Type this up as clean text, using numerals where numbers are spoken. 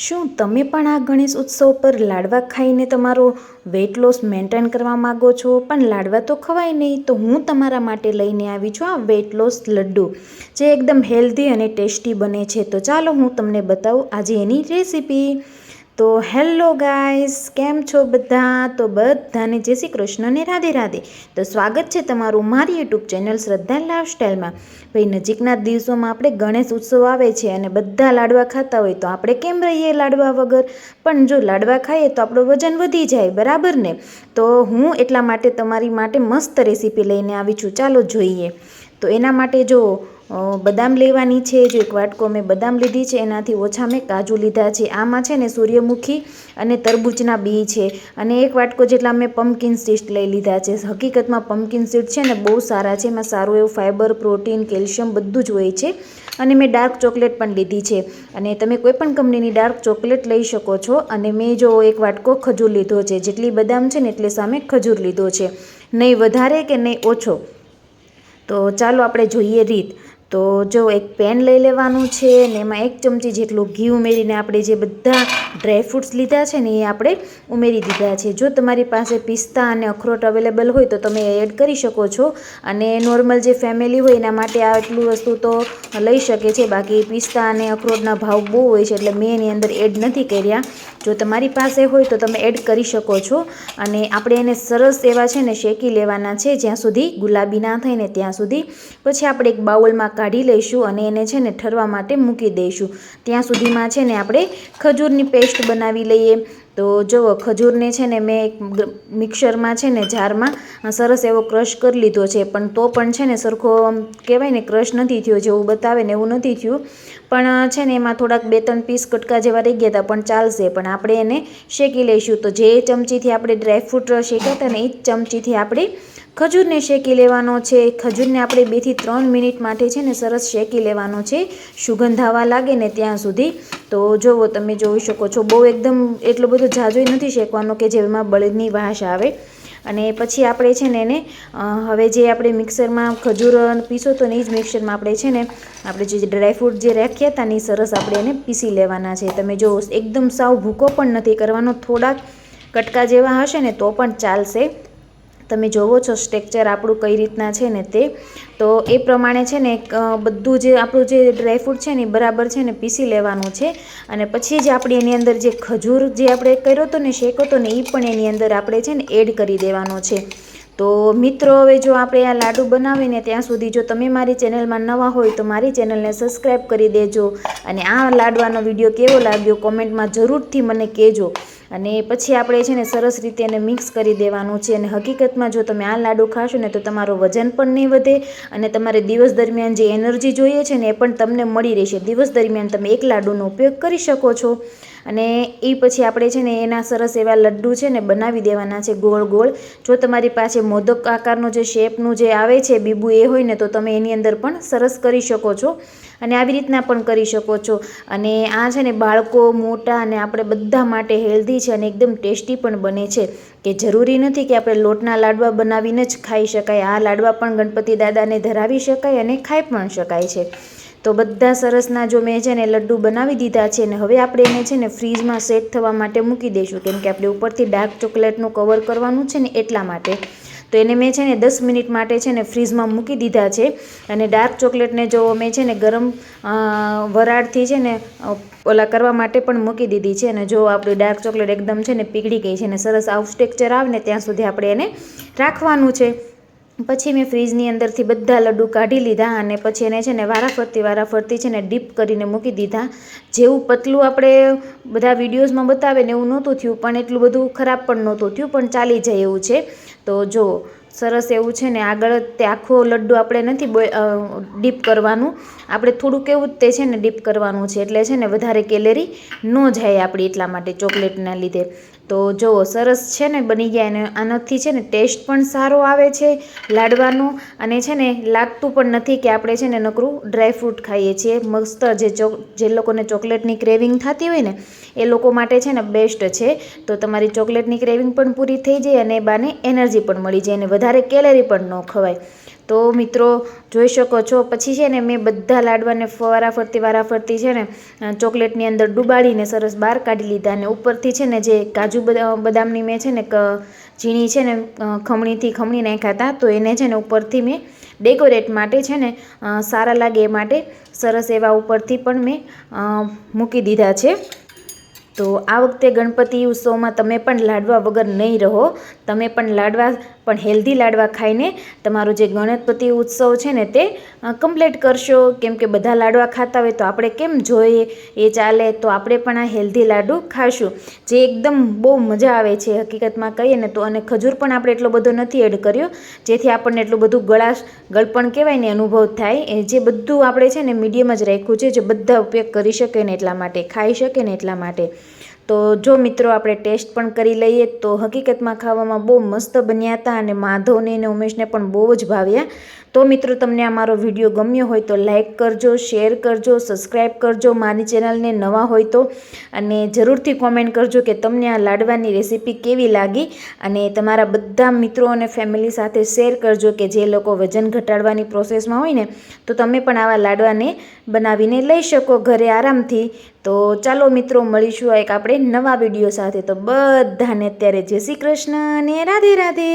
શું તમે પણ આ ગણેશ ઉત્સવ પર લાડવા ખાઈને તમારો વેઇટ લોસ મેન્ટેન કરવા માગો છો? પણ લાડવા તો ખવાય નહીં, તો હું તમારા માટે લઈને આવી છું આ વેઇટ લોસ લડ્ડુ, જે એકદમ હેલ્ધી અને ટેસ્ટી બને છે. તો ચાલો હું તમને બતાવું આજે એની રેસીપી. તો હેલો ગાઈસ, કેમ છો બધા? તો બધાને જય શ્રી કૃષ્ણ ને રાધે રાધે. તો સ્વાગત છે તમારું મારી યુટ્યુબ ચેનલ શ્રદ્ધા લાઈફસ્ટાઈલમાં. ભાઈ, નજીકના દિવસોમાં આપણે ગણેશ ઉત્સવ આવે છે અને બધા લાડવા ખાતા હોય, તો આપણે કેમ રહીએ લાડવા વગર? પણ જો લાડવા ખાઈએ તો આપણું વજન વધી જાય, બરાબર ને? તો હું એટલા માટે તમારી માટે મસ્ત રેસીપી લઈને આવી છું. ચાલો જોઈએ. તો એના માટે જો બદામ લેવાની છે. જો એક વાટકો મેં બદામ લીધી છે, એનાથી ઓછા મેં કાજુ લીધા છે. આમાં છે ને સૂર્યમુખી અને તરબૂચના બી છે. અને એક વાટકો જેટલા મેં પમ્પકિન સીડ્સ લઈ લીધા છે. હકીકતમાં પમ્પકિન સીડ છે ને બહુ સારા છે, એમાં સારું એવું ફાઇબર, પ્રોટીન, કેલ્શિયમ બધું જ હોય છે. અને મેં ડાર્ક ચોકલેટ પણ લીધી છે, અને તમે કોઈ પણ કંપનીની ડાર્ક ચોકલેટ લઈ શકો છો. અને મેં જો એક વાટકો ખજૂર લીધો છે. જેટલી બદામ છે ને એટલે સામે ખજૂર લીધો છે, નહીં વધારે કે નહીં ઓછો. તો ચાલો આપણે જોઈએ રીત. તો જો એક પેન લઈ લેવાનું છે ને એમાં 1 ચમચી જેટલું ઘી ઉમેરીને આપણે જે બધા ડ્રાયફ્રૂટ્સ લીધા છે ને એ આપણે ઉમેરી દીધા છે. જો તમારી પાસે પિસ્તા અને અખરોટ અવેલેબલ હોય તો તમે એડ કરી શકો છો. અને નોર્મલ જે ફેમિલી હોય એના માટે આટલું વસ્તુ તો લઈ શકે છે. બાકી પિસ્તા અને અખરોટના ભાવ બહુ હોય છે, એટલે મેં એની અંદર એડ નથી કર્યા. જો તમારી પાસે હોય તો તમે એડ કરી શકો છો. અને આપણે એને સરસ એવા છે ને શેકી લેવાના છે, જ્યાં સુધી ગુલાબી ના થાય ને ત્યાં સુધી. પછી આપણે એક બાઉલમાં કાઢી લઈશું અને એને છે ને ઠરવા માટે મૂકી દઈશું. ત્યાં સુધીમાં છે ને આપણે ખજૂરની પેસ્ટ બનાવી લઈએ. તો જુઓ, ખજૂરને છે ને મેં એક મિક્સરમાં છે ને જારમાં સરસ એવો ક્રશ કરી લીધો છે. પણ તો પણ છે ને સરખો કહેવાય ને ક્રશ નથી થયો, જેવું બતાવે ને એવું નથી થયું. પણ છે ને એમાં થોડાક 2-3 પીસ કટકા જેવા રહી ગયા હતા, પણ ચાલશે. પણ આપણે એને શેકી લઈશું. તો જે ચમચીથી આપણે ડ્રાયફ્રૂટ શેક્યા હતા ને એ જ ચમચીથી આપણે ખજૂરને શેકી લેવાનો છે. ખજૂરને આપણે 2 થી 3 મિનિટ માટે છે ને સરસ શેકી લેવાનો છે, સુગંધ આવવા લાગે ને ત્યાં સુધી. તો જુઓ, તમે જોઈ શકો છો, બહુ એકદમ એટલો બધો ઝાઝોય નથી શેકવાનો કે જેમાં બળદની વાસ આવે. અને પછી આપણે છે ને એને હવે જે આપણે મિક્સરમાં ખજૂર પીસો તો ને એ જ મિક્સરમાં આપણે છે ને આપણે જે ડ્રાયફ્રૂટ જે રાખ્યા હતા ને એ સરસ આપણે એને પીસી લેવાના છે. તમે જો એકદમ સાવ ભૂકો પણ નથી કરવાનો, થોડાક કટકા જેવા હશે ને તો પણ ચાલશે. તમે જોવો છો સ્ટ્રક્ચર આપણું કઈ રીતના છે ને તે. તો એ પ્રમાણે છે ને બધું જે આપણું જે ડ્રાયફ્રૂટ છે ને બરાબર છે ને પીસી લેવાનું છે. અને પછી જ આપણે એની અંદર જે ખજૂર જે આપણે કર્યો હતો ને શેકો હતો ને એ પણ એની અંદર આપણે છે ને એડ કરી દેવાનો છે. તો મિત્રો, હવે જો આપણે આ લાડુ બનાવીને ત્યાં સુધી જો તમે મારી ચેનલમાં નવા હોય તો મારી ચેનલને સબસ્ક્રાઈબ કરી દેજો. અને આ લાડવાનો વિડીયો કેવો લાગ્યો કોમેન્ટમાં જરૂરથી મને કહેજો. અને પછી આપણે છે ને સરસ રીતે એને મિક્સ કરી દેવાનું છે. અને હકીકતમાં જો તમે આ લાડુ ખાશો ને તો તમારું વજન પણ નહીં વધે, અને તમારે દિવસ દરમિયાન જે એનર્જી જોઈએ છે ને એ પણ તમને મળી રહેશે. દિવસ દરમિયાન તમે એક લાડુનો ઉપયોગ કરી શકો છો. અને એ પછી આપણે છે ને એના સરસ એવા લડ્ડુ છે ને બનાવી દેવાના છે ગોળ ગોળ. જો તમારી પાસે મોદક આકારનો જે શેપનું જે આવે છે બીબું એ હોય ને તો તમે એની અંદર પણ સરસ કરી શકો છો. અને આવી રીતના પણ કરી શકો છો. અને આ છે ને બાળકો, મોટા અને આપણે બધા માટે હેલ્ધી છે અને એકદમ ટેસ્ટી પણ બને છે. કે જરૂરી નથી કે આપણે લોટના લાડવા બનાવીને જ ખાઈ શકાય. આ લાડવા પણ ગણપતિ દાદાને ધરાવી શકાય અને ખાઈ પણ શકાય છે. તો બધા સરસના જો મેં છે ને લડ્ડુ બનાવી દીધા છે. ને હવે આપણે એને છે ને ફ્રીજમાં સેટ થવા માટે મૂકી દઈશું, કેમ કે આપણે ઉપરથી ડાર્ક ચોકલેટનું કવર કરવાનું છે ને એટલા માટે. તો એને મેં છે ને 10 મિનિટ માટે છે ને ફ્રીઝમાં મૂકી દીધા છે. અને ડાર્ક ચોકલેટને જો મેં છે ને ગરમ વરાળથી છે ને ઓલા કરવા માટે પણ મૂકી દીધી છે. અને જો આપણી ડાર્ક ચોકલેટ એકદમ છે ને પીગળી ગઈ છે ને સરસ આવું ટેક્સચર આવે ને ત્યાં સુધી આપણે એને રાખવાનું છે. પછી મેં ફ્રીજની અંદરથી બધા લડ્ડુ કાઢી લીધા અને પછી એને છે ને વારાફરતી છે ને ડીપ કરીને મૂકી દીધા. જેવું પતલું આપણે બધા વિડીયોઝમાં બતાવે ને એવું નહોતું થયું, પણ એટલું બધું ખરાબ પણ નહોતું થયું, પણ ચાલી જાય એવું છે. તો જો સરસ એવું છે ને આગળ તે આખો લડ્ડુ આપણે નથી ડીપ કરવાનું, આપણે થોડુંક એવું જ તે છે ને ડીપ કરવાનું છે. એટલે છે ને વધારે કેલેરી ન જાય આપણી, એટલા માટે ચોકલેટના લીધે. તો જુઓ સરસ છે ને બની ગયા. અને આનાથી છે ને ટેસ્ટ પણ સારો આવે છે લાડવાનો. અને છે ને લાગતું પણ નથી કે આપણે છે ને નકરું ડ્રાયફ્રૂટ ખાઈએ છીએ. મસ્ત જે લોકોને ચોકલેટની ક્રેવિંગ થતી હોય ને એ લોકો માટે છે ને બેસ્ટ છે. તો તમારી ચોકલેટની ક્રેવિંગ પણ પૂરી થઈ જાય અને એ બાને એનર્જી પણ મળી જાય અને વધારે કેલેરી પણ ન ખવાય. તો મિત્રો જોઈ શકો છો. પછી છે ને મેં બધા લાડવાને વારાફરતી છે ને ચોકલેટની અંદર ડૂબાડીને સરસ બહાર કાઢી લીધા. અને ઉપરથી છે ને જે કાજુ બદામની મેં છે ને ઝીણી છે ને ખમણીથી ખમણી નાખ્યા હતા, તો એને છે ને ઉપરથી મેં ડેકોરેટ માટે છે ને સારા લાગે એ માટે સરસ એવા ઉપરથી પણ મેં મૂકી દીધા છે. તો આ વખતે ગણપતિ ઉત્સવમાં તમે પણ લાડવા વગર નહીં રહો. તમે પણ લાડવા પણ હેલ્ધી લાડવા ખાઈને તમારો જે ગણપતિ ઉત્સવ છે ને તે કમ્પ્લીટ કરશો. કેમ કે બધા લાડવા ખાતા હોય તો આપણે કેમ જોઈએ એ ચાલે, તો આપણે પણ આ હેલ્ધી લાડુ ખાશું જે એકદમ બહુ મજા આવે છે હકીકતમાં કહીએ ને તો. અને ખજૂર પણ આપણે એટલો બધો નથી એડ કર્યો જેથી આપણને એટલું બધું ગળપણ કહેવાય ને અનુભવ થાય. જે બધું આપણે છે ને મીડિયમ જ રાખ્યું છે, જે બધા ઉપયોગ કરી શકે ને એટલા માટે, ખાઈ શકે ને એટલા માટે. તો જો મિત્રો આપણે ટેસ્ટ પણ કરી લઈએ તો હકીકતમાં ખાવામાં બહુ મસ્ત બન્યા હતા અને માધવને અને ઉમેશને પણ બહુ જ ભાવ્યા. તો મિત્રો તમને આ મારો વિડીયો ગમ્યો હોય તો લાઈક કરજો, શેર કરજો, સબસ્ક્રાઈબ કરજો મારી ચેનલને નવા હોય તો. અને જરૂરથી કોમેન્ટ કરજો કે તમને આ લાડવાની રેસીપી કેવી લાગી. અને તમારા બધા મિત્રો અને ફેમિલી સાથે શેર કરજો કે જે લોકો વજન ઘટાડવાની પ્રોસેસમાં હોય ને, તો તમે પણ આવા લાડવાને બનાવીને લઈ શકો ઘરે આરામથી. તો ચાલો મિત્રો મળીશું એક આપણે નવા વિડીયો સાથે. તો બધાને અત્યારે જય શ્રી કૃષ્ણ અને રાધે રાધે.